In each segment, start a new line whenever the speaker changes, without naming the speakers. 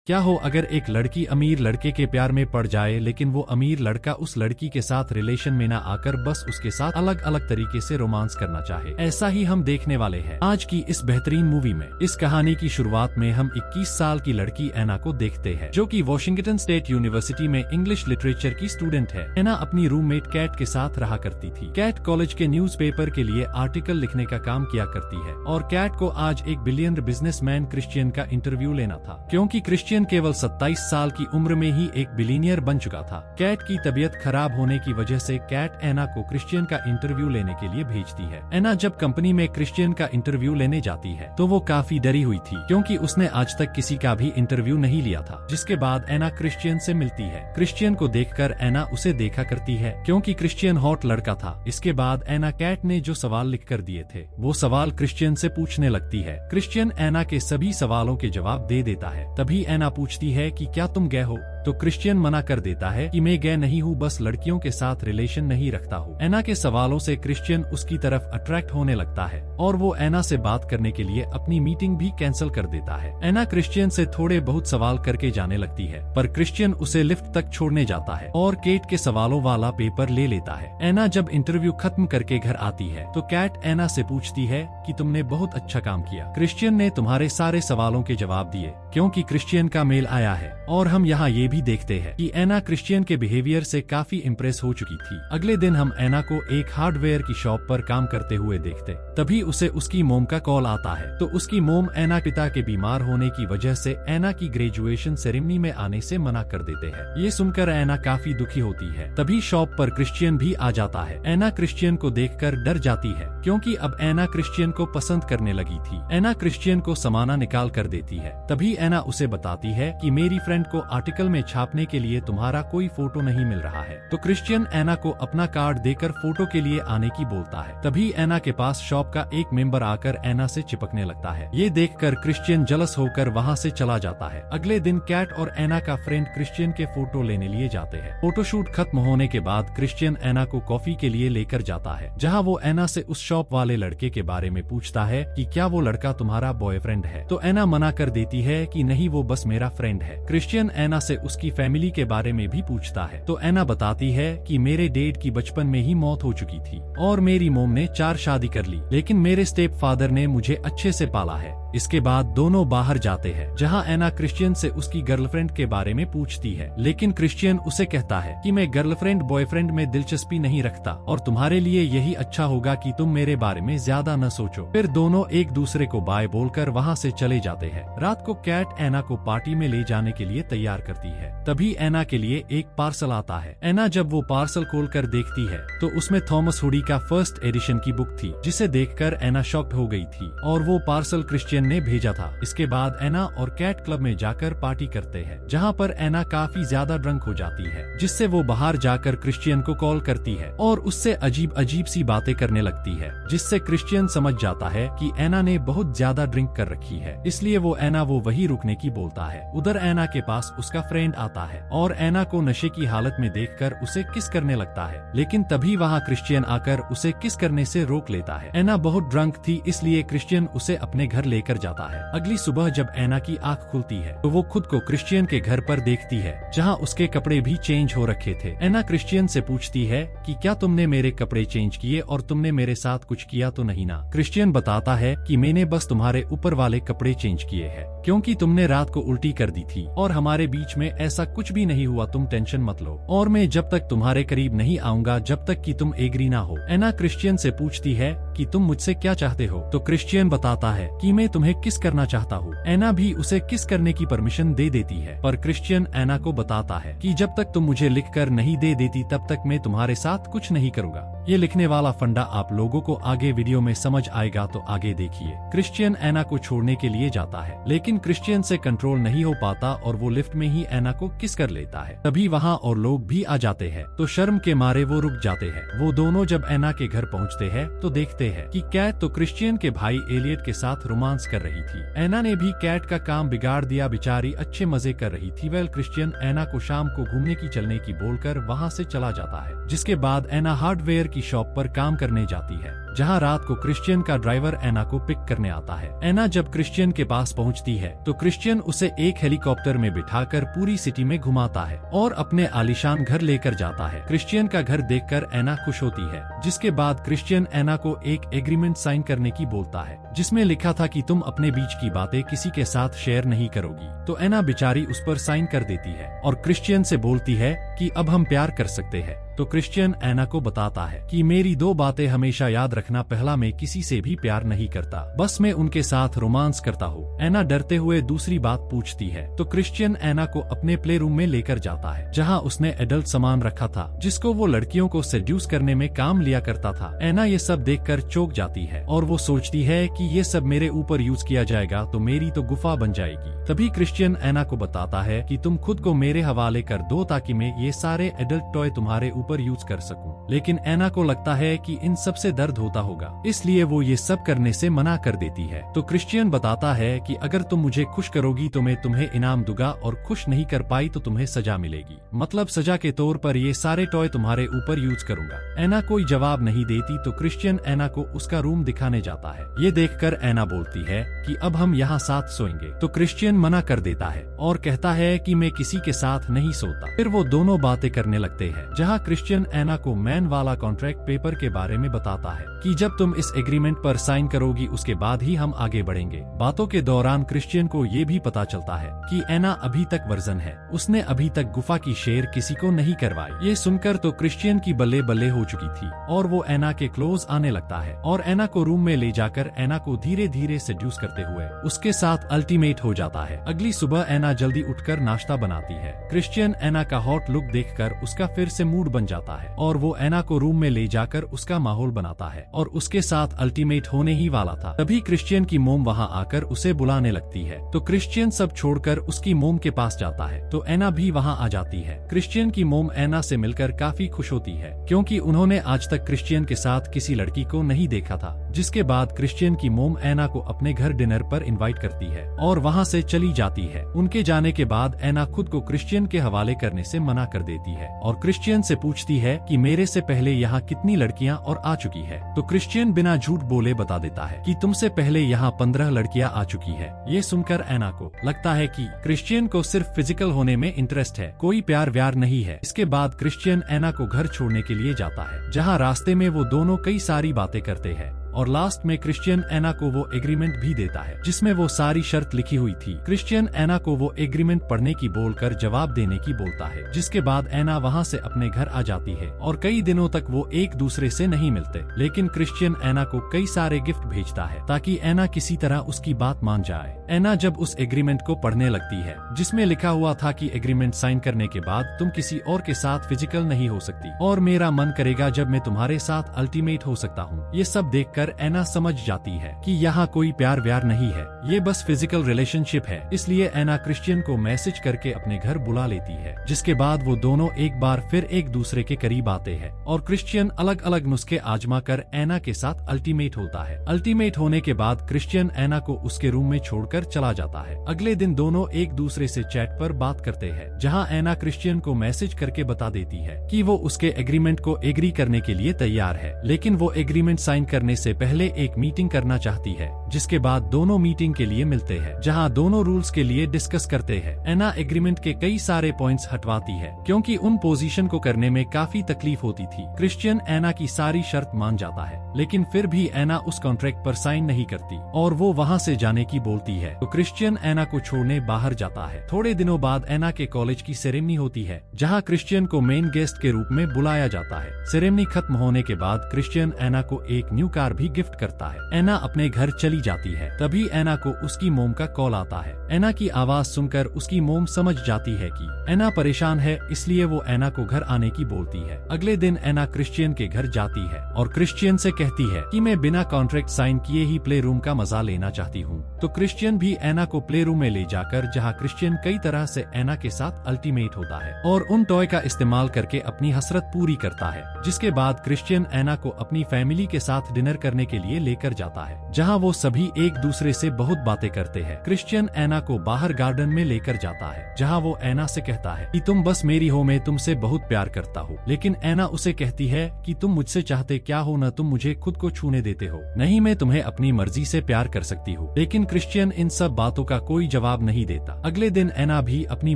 क्या हो अगर एक लड़की अमीर लड़के के प्यार में पड़ जाए, लेकिन वो अमीर लड़का उस लड़की के साथ रिलेशन में ना आकर बस उसके साथ अलग अलग तरीके से रोमांस करना चाहे। ऐसा ही हम देखने वाले हैं आज की इस बेहतरीन मूवी में। इस कहानी की शुरुआत में हम 21 साल की लड़की एना को देखते हैं, जो कि वॉशिंगटन स्टेट यूनिवर्सिटी में इंग्लिश लिटरेचर की स्टूडेंट है। एना अपनी रूममेट कैट के साथ रहा करती थी। कैट कॉलेज के न्यूज़पेपर के लिए आर्टिकल लिखने का काम किया करती है और कैट को आज एक बिलियनर बिजनेसमैन क्रिश्चियन का इंटरव्यू लेना था, क्योंकि क्रिश्चियन केवल 27 साल की उम्र में ही एक बिलियनियर बन चुका था। कैट की तबीयत खराब होने की वजह से कैट एना को क्रिश्चियन का इंटरव्यू लेने के लिए भेजती है। एना जब कंपनी में क्रिश्चियन का इंटरव्यू लेने जाती है तो वो काफी डरी हुई थी, क्योंकि उसने आज तक किसी का भी इंटरव्यू नहीं लिया था। जिसके बाद एना क्रिश्चियन से मिलती है। क्रिश्चियन को देखकर एना उसे देखा करती है, क्योंकि क्रिश्चियन हॉट लड़का था। इसके बाद एना कैट ने जो सवाल लिख कर दिए थे वो सवाल क्रिश्चियन से पूछने लगती है। क्रिश्चियन एना के सभी सवालों के जवाब दे देता है। तभी एना पूछती है कि क्या तुम गए हो, तो क्रिश्चियन मना कर देता है कि मैं गए नहीं हूँ, बस लड़कियों के साथ रिलेशन नहीं रखता हूँ। एना के सवालों से क्रिश्चियन उसकी तरफ अट्रैक्ट होने लगता है और वो एना से बात करने के लिए अपनी मीटिंग भी कैंसिल कर देता है। एना क्रिश्चियन से थोड़े बहुत सवाल करके जाने लगती है, पर क्रिश्चियन उसे लिफ्ट तक छोड़ने जाता है और केट के सवालों वाला पेपर ले लेता है। एना जब इंटरव्यू खत्म करके घर आती है तो कैट एना से पूछती है कि तुमने बहुत अच्छा काम किया, क्रिश्चियन ने तुम्हारे सारे सवालों के जवाब दिए, क्योंकि क्रिश्चियन का मेल आया है। और हम यहाँ ये भी देखते हैं कि एना क्रिश्चियन के बिहेवियर से काफी इम्प्रेस हो चुकी थी। अगले दिन हम एना को एक हार्डवेयर की शॉप पर काम करते हुए देखते। तभी उसे उसकी मोम का कॉल आता है, तो उसकी मोम एना पिता के बीमार होने की वजह से एना की ग्रेजुएशन सेरेमनी में आने से मना कर देते हैं। ये सुनकर एना काफी दुखी होती है। तभी शॉप पर क्रिश्चियन भी आ जाता है। एना क्रिश्चियन को देखकर डर जाती है, क्योंकि अब एना क्रिश्चियन को पसंद करने लगी थी। एना क्रिश्चियन को समाना निकाल कर देती है। तभी एना उसे बताती है कि मेरी फ्रेंड को आर्टिकल में छापने के लिए तुम्हारा कोई फोटो नहीं मिल रहा है। तो क्रिश्चियन एना को अपना कार्ड देकर फोटो के लिए आने की बोलता है। तभी एना के पास शॉप का एक मेंबर आकर एना से चिपकने लगता है। ये देखकर क्रिश्चियन जलस होकर वहाँ से चला जाता है। अगले दिन कैट और एना का फ्रेंड क्रिश्चियन के फोटो लेने लिए जाते हैं। फोटोशूट खत्म होने के बाद क्रिश्चियन एना को कॉफी के लिए लेकर जाता है, जहाँ वो एना से उस शॉप वाले लड़के के बारे में पूछता है कि क्या वो लड़का तुम्हारा बॉयफ्रेंड है। तो एना मना कर देती है कि नहीं, वो बस मेरा फ्रेंड है। क्रिश्चियन एना से उसकी फैमिली के बारे में भी पूछता है, तो एना बताती है कि मेरे डैड की बचपन में ही मौत हो चुकी थी और मेरी मोम ने 4 शादी कर ली, लेकिन मेरे स्टेप फादर ने मुझे अच्छे से पाला है। इसके बाद दोनों बाहर जाते हैं, जहां एना क्रिश्चियन से उसकी गर्लफ्रेंड के बारे में पूछती है, लेकिन क्रिश्चियन उसे कहता है कि मैं गर्लफ्रेंड बॉयफ्रेंड में दिलचस्पी नहीं रखता और तुम्हारे लिए यही अच्छा होगा कि तुम मेरे बारे में ज्यादा न सोचो। फिर दोनों एक दूसरे को बाय बोलकर वहां से चले जाते हैं। रात को कैट एना को पार्टी में ले जाने के लिए तैयार करती है। तभी एना के लिए एक पार्सल आता है। एना जब वो पार्सल खोलकर देखती है तो उसमें थॉमस हुडी का फर्स्ट एडिशन की बुक थी, जिसे देखकर एना शॉक्ड हो गई थी और वो पार्सल क्रिश्चियन ने भेजा था। इसके बाद एना और कैट क्लब में जाकर पार्टी करते हैं, जहां पर एना काफी ज्यादा ड्रंक हो जाती है, जिससे वो बाहर जाकर क्रिश्चियन को कॉल करती है और उससे अजीब अजीब सी बातें करने लगती है, जिससे क्रिश्चियन समझ जाता है कि एना ने बहुत ज्यादा ड्रिंक कर रखी है, इसलिए वो एना वो वही रुकने की बोलता है। उधर एना के पास उसका फ्रेंड आता है और एना को नशे की हालत में देखकर उसे किस करने लगता है, लेकिन तभी वहाँ क्रिश्चियन आकर उसे किस करने से रोक लेता है। एना बहुत ड्रंक थी, इसलिए क्रिश्चियन उसे अपने घर लेकर जाता है। अगली सुबह जब एना की आंख खुलती है तो वो खुद को क्रिश्चियन के घर पर देखती है, जहां उसके कपड़े भी चेंज हो रखे थे। एना क्रिश्चियन से पूछती है कि क्या तुमने मेरे कपड़े चेंज किए और तुमने मेरे साथ कुछ किया तो नहीं ना। क्रिश्चियन बताता है कि मैंने बस तुम्हारे ऊपर वाले कपड़े चेंज किए हैं, क्योंकि तुमने रात को उल्टी कर दी थी और हमारे बीच में ऐसा कुछ भी नहीं हुआ, तुम टेंशन मत लो और मैं जब तक तुम्हारे करीब नहीं आऊंगा जब तक कि तुम एग्री ना हो। एना क्रिश्चियन से पूछती है कि तुम मुझसे क्या चाहते हो, तो क्रिश्चियन बताता है कि मैं तुम्हें किस करना चाहता हूँ। एना भी उसे किस करने की परमिशन दे देती है, पर क्रिश्चियन एना को बताता है कि जब तक तुम मुझे लिखकर नहीं दे देती तब तक मैं तुम्हारे साथ कुछ नहीं करूँगा। ये लिखने वाला फंडा आप लोगों को आगे वीडियो में समझ आएगा, तो आगे देखिए। क्रिश्चियन एना को छोड़ने के लिए जाता है, लेकिन क्रिश्चियन से कंट्रोल नहीं हो पाता और वो लिफ्ट में ही एना को किस कर लेता है। तभी वहाँ और लोग भी आ जाते हैं, तो शर्म के मारे वो रुक जाते हैं। वो दोनों जब एना के घर पहुँचते हैं तो देखते हैं कि कैट तो क्रिश्चियन के भाई एलियट के साथ रोमांस कर रही थी। एना ने भी कैट का काम बिगाड़ दिया, बेचारी अच्छे मजे कर रही थी। वेल क्रिश्चियन एना को शाम को घूमने की चलने की बोलकर वहाँ से चला जाता है, जिसके बाद एना हार्डवेयर की शॉप पर काम करने जाती है। जहाँ रात को क्रिश्चियन का ड्राइवर एना को पिक करने आता है। एना जब क्रिश्चियन के पास पहुँचती है तो क्रिश्चियन उसे एक हेलीकॉप्टर में बिठाकर पूरी सिटी में घुमाता है और अपने आलीशान घर लेकर जाता है। क्रिश्चियन का घर देखकर एना खुश होती है, जिसके बाद क्रिश्चियन एना को एक एग्रीमेंट साइन करने की बोलता है, जिसमें लिखा था कि तुम अपने बीच की बातें किसी के साथ शेयर नहीं करोगी। तो एना बेचारी उस पर साइन कर देती है और क्रिश्चियन से बोलती है कि अब हम प्यार कर सकते हैं। तो क्रिश्चियन एना को बताता है कि मेरी दो बातें हमेशा याद रखना, पहला, मैं किसी से भी प्यार नहीं करता, बस मैं उनके साथ रोमांस करता हूँ। एना डरते हुए दूसरी बात पूछती है तो क्रिश्चियन एना को अपने प्ले रूम में लेकर जाता है, जहाँ उसने एडल्ट सामान रखा था जिसको वो लड़कियों को सेड्यूस करने में काम लिया करता था। एना ये सब देखकर चौंक जाती है और वो सोचती है कि ये सब मेरे ऊपर यूज किया जाएगा तो मेरी तो गुफा बन जाएगी। तभी क्रिश्चियन एना को बताता है कि तुम खुद को मेरे हवाले कर दो ताकि मैं ये सारे एडल्ट टॉय तुम्हारे ऊपर यूज कर सकूं। लेकिन एना को लगता है कि इन सब से दर्द होता होगा, इसलिए वो ये सब करने से मना कर देती है। तो क्रिश्चियन बताता है कि अगर तुम मुझे खुश करोगी तो मैं तुम्हें इनाम दूंगा और खुश नहीं कर पाई तो तुम्हें सजा मिलेगी, मतलब सजा के तौर पर ये सारे टॉय तुम्हारे ऊपर यूज करूंगा। एना कोई जवाब नहीं देती तो क्रिश्चियन एना को उसका रूम दिखाने जाता है। ये देखकर एना बोलती है कि अब हम यहाँ साथ सोएंगे। तो क्रिश्चियन मना कर देता है और कहता है कि मैं किसी के साथ नहीं सोता। फिर वो दोनों बातें करने लगते हैं, जहाँ क्रिश्चियन एना को मैन वाला कॉन्ट्रैक्ट पेपर के बारे में बताता है कि जब तुम इस एग्रीमेंट पर साइन करोगी उसके बाद ही हम आगे बढ़ेंगे। बातों के दौरान क्रिश्चियन को ये भी पता चलता है कि एना अभी तक वर्जन है, उसने अभी तक गुफा की शेयर किसी को नहीं करवाई। ये सुनकर तो क्रिश्चियन की बल्ले बल्ले हो चुकी थी और वो एना के क्लोज आने लगता है और एना को रूम में ले जाकर एना को धीरे धीरे सेड्यूस करते हुए उसके साथ अल्टीमेट हो जाता है। अगली सुबह एना जल्दी उठकर नाश्ता बनाती है। क्रिश्चियन एना का हॉट लुक देखकर उसका फिर से मूड बन जाता है और वो एना को रूम में ले जाकर उसका माहौल बनाता है और उसके साथ अल्टीमेट होने ही वाला था। तभी क्रिश्चियन की मोम वहाँ आकर उसे बुलाने लगती है। तो क्रिश्चियन सब छोड़कर उसकी मोम के पास जाता है तो एना भी वहाँ आ जाती है। क्रिश्चियन की मोम एना से मिलकर काफी खुश होती है क्योंकि उन्होंने आज तक क्रिश्चियन के साथ किसी लड़की को नहीं देखा था। जिसके बाद क्रिश्चियन की मोम एना को अपने घर डिनर पर इनवाइट करती है और वहाँ से चली जाती है। उनके जाने के बाद एना खुद को क्रिश्चियन के हवाले करने से मना कर देती है और क्रिश्चियन से पूछती है कि मेरे से पहले यहाँ कितनी लड़कियाँ और आ चुकी है। तो क्रिश्चियन बिना झूठ बोले बता देता है कि तुमसे पहले यहाँ 15 लड़कियाँ आ चुकी है। ये सुनकर एना को लगता है कि क्रिश्चियन को सिर्फ फिजिकल होने में इंटरेस्ट है, कोई प्यार व्यार नहीं है। इसके बाद क्रिश्चियन एना को घर छोड़ने के लिए जाता है, जहाँ रास्ते में वो दोनों कई सारी बातें करते हैं और लास्ट में क्रिश्चियन एना को वो एग्रीमेंट भी देता है जिसमें वो सारी शर्त लिखी हुई थी। क्रिश्चियन एना को वो एग्रीमेंट पढ़ने की बोलकर जवाब देने की बोलता है, जिसके बाद एना वहाँ से अपने घर आ जाती है और कई दिनों तक वो एक दूसरे से नहीं मिलते। लेकिन क्रिश्चियन एना को कई सारे गिफ्ट भेजता है ताकि एना किसी तरह उसकी बात मान जाए। एना जब उस एग्रीमेंट को पढ़ने लगती है जिसमें लिखा हुआ था कि एग्रीमेंट साइन करने के बाद तुम किसी और के साथ फिजिकल नहीं हो सकती और मेरा मन करेगा जब मैं तुम्हारे साथ अल्टीमेट हो सकता हूँ। ये सब देखकर एना समझ जाती है कि यहाँ कोई प्यार व्यार नहीं है, ये बस फिजिकल रिलेशनशिप है। इसलिए एना क्रिश्चियन को मैसेज करके अपने घर बुला लेती है, जिसके बाद वो दोनों एक बार फिर एक दूसरे के करीब आते हैं और क्रिश्चियन अलग अलग नुस्खे आजमा कर एना के साथ अल्टीमेट होता है। अल्टीमेट होने के बाद क्रिश्चियन एना को उसके रूम में छोड़कर चला जाता है। अगले दिन दोनों एक दूसरे से चैट पर बात करते हैं, जहाँ एना क्रिश्चियन को मैसेज करके बता देती है कि वो उसके एग्रीमेंट को एग्री करने के लिए तैयार है, लेकिन वो एग्रीमेंट साइन करने से पहले एक मीटिंग करना चाहती है। जिसके बाद दोनों मीटिंग के लिए मिलते हैं, जहां दोनों रूल्स के लिए डिस्कस करते हैं। एना एग्रीमेंट के कई सारे पॉइंट्स हटवाती है क्योंकि उन पोजीशन को करने में काफी तकलीफ होती थी। क्रिश्चियन एना की सारी शर्त मान जाता है, लेकिन फिर भी एना उस कॉन्ट्रैक्ट पर साइन नहीं करती और वो वहाँ से जाने की बोलती है। तो क्रिश्चियन एना को छोड़ने बाहर जाता है। थोड़े दिनों बाद एना के कॉलेज की सेरेमनी होती है, जहाँ क्रिश्चियन को मेन गेस्ट के रूप में बुलाया जाता है। सेरेमनी खत्म होने के बाद क्रिश्चियन एना को एक न्यू कार भी गिफ्ट करता है। एना अपने घर चली जाती है। तभी एना को उसकी मोम का कॉल आता है। एना की आवाज सुनकर उसकी मोम समझ जाती है कि एना परेशान है, इसलिए वो एना को घर आने की बोलती है। अगले दिन एना क्रिश्चियन के घर जाती है और क्रिश्चियन से कहती है कि मैं बिना कॉन्ट्रैक्ट साइन किए ही प्ले रूम का मजा लेना चाहती हूँ। तो क्रिश्चियन भी एना को प्ले रूम में ले जाकर, जहाँ क्रिश्चियन कई तरह से एना के साथ अल्टीमेट होता है और उन टॉय का इस्तेमाल करके अपनी हसरत पूरी करता है। जिसके बाद क्रिश्चियन एना को अपनी फैमिली के साथ डिनर करने के लिए लेकर जाता है, जहाँ वो सभी एक दूसरे से बहुत बातें करते हैं। क्रिश्चियन एना को बाहर गार्डन में लेकर जाता है, जहाँ वो एना से कहता है कि तुम बस मेरी हो, मैं तुमसे बहुत प्यार करता हूँ। लेकिन एना उसे कहती है कि तुम मुझसे चाहते क्या हो, न तुम मुझे खुद को छूने देते हो, नहीं मैं तुम्हें अपनी मर्जी से प्यार कर सकती हूँ। लेकिन क्रिश्चियन इन सब बातों का कोई जवाब नहीं देता। अगले दिन एना भी अपनी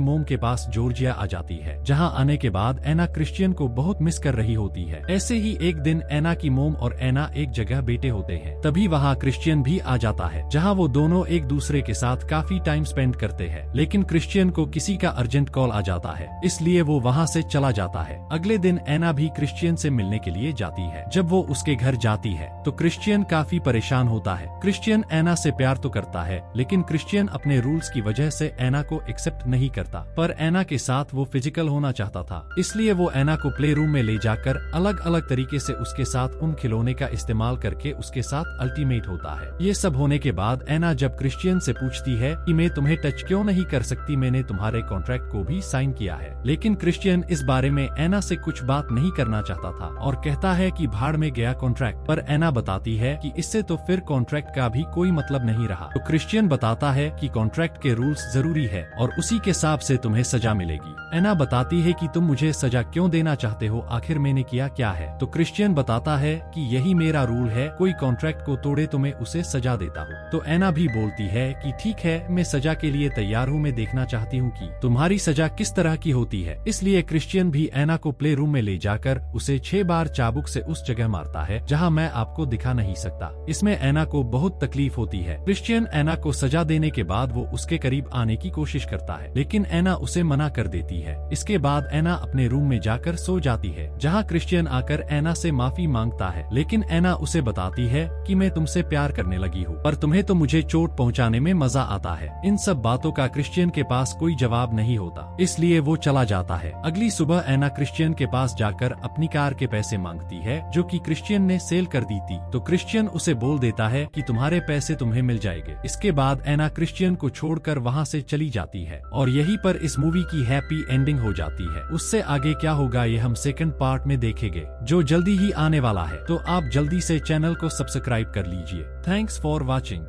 मोम के पास जॉर्जिया आ जाती है, जहाँ आने के बाद एना क्रिश्चियन को बहुत मिस कर रही होती है। ऐसे ही एक दिन एना की मोम और एना एक जगह बैठे होते हैं, तभी वहाँ क्रिश्चियन भी आ जाता है, जहाँ वो दोनों एक दूसरे के साथ काफी टाइम स्पेंड करते हैं। लेकिन क्रिश्चियन को किसी का अर्जेंट कॉल आ जाता है, इसलिए वो वहाँ से चला जाता है। अगले दिन एना भी क्रिश्चियन से मिलने के लिए जाती है। जब वो उसके घर जाती है तो क्रिश्चियन काफी परेशान होता है। क्रिश्चियन एना से प्यार तो करता है, लेकिन क्रिश्चियन अपने रूल्स की वजह से एना को एक्सेप्ट नहीं करता। पर एना के साथ वो फिजिकल होना चाहता था, इसलिए वो एना को प्ले रूम में ले जाकर अलग अलग तरीके से उसके साथ उन खिलौने का इस्तेमाल करके उसके साथ अल्टीमेट होता है। ये सब होने के बाद एना जब क्रिश्चियन से पूछती है कि मैं तुम्हें टच क्यों नहीं कर सकती, मैंने तुम्हारे कॉन्ट्रैक्ट को भी साइन किया है। लेकिन क्रिश्चियन इस बारे में एना से कुछ बात नहीं करना चाहता था और कहता है कि भाड़ में गया कॉन्ट्रैक्ट। पर एना बताती है कि इससे तो फिर कॉन्ट्रैक्ट का भी कोई मतलब नहीं रहा। तो क्रिश्चियन बताता है कि कॉन्ट्रैक्ट के रूल्स जरूरी है और उसी के हिसाब से तुम्हें सजा मिलेगी। एना बताती है कि तुम मुझे सजा क्यों देना चाहते हो, आखिर मैंने किया क्या है। तो क्रिश्चियन बताता है कि यही मेरा रूल है, कोई कॉन्ट्रैक्ट को तोड़े तो मैं उसे सजा देता हूँ। तो एना भी बोलती है कि ठीक है, मैं सजा के लिए तैयार हूँ, मैं देखना चाहती हूँ कि तुम्हारी सजा किस तरह की होती है। इसलिए क्रिश्चियन भी एना को प्ले रूम में ले जाकर उसे 6 बार चाबुक से उस जगह मारता है जहाँ मैं आपको दिखा नहीं सकता। इसमें एना को बहुत तकलीफ होती है। क्रिश्चियन एना को सजा देने के बाद वो उसके करीब आने की कोशिश करता है, लेकिन एना उसे मना कर देती है। इसके बाद एना अपने रूम में जाकर सो जाती है, जहाँ क्रिश्चियन आकर एना से माफी मांगता है। लेकिन एना उसे बताती है कि मैं तुमसे प्यार करने लगी हूँ, पर तुम्हें तो मुझे चोट पहुँचाने में मजा आता है। इन सब बातों का क्रिश्चियन के पास कोई जवाब नहीं होता, इसलिए वो चला जाता है। अगली सुबह एना क्रिश्चियन के पास जाकर अपनी कार के पैसे मांगती है, जो कि क्रिश्चियन ने सेल कर दी थी। तो क्रिश्चियन उसे बोल देता है कि तुम्हारे पैसे तुम्हें मिल जाएंगे। इसके बाद एना क्रिश्चियन को छोड़कर वहाँ से चली जाती है और यहीं पर इस मूवी की हैप्पी एंडिंग हो जाती है। उससे आगे क्या होगा ये हम सेकंड पार्ट में देखेंगे, जो जल्दी ही आने वाला है। तो आप जल्दी से चैनल को सब्सक्राइब कर लीजिए। Thanks for watching.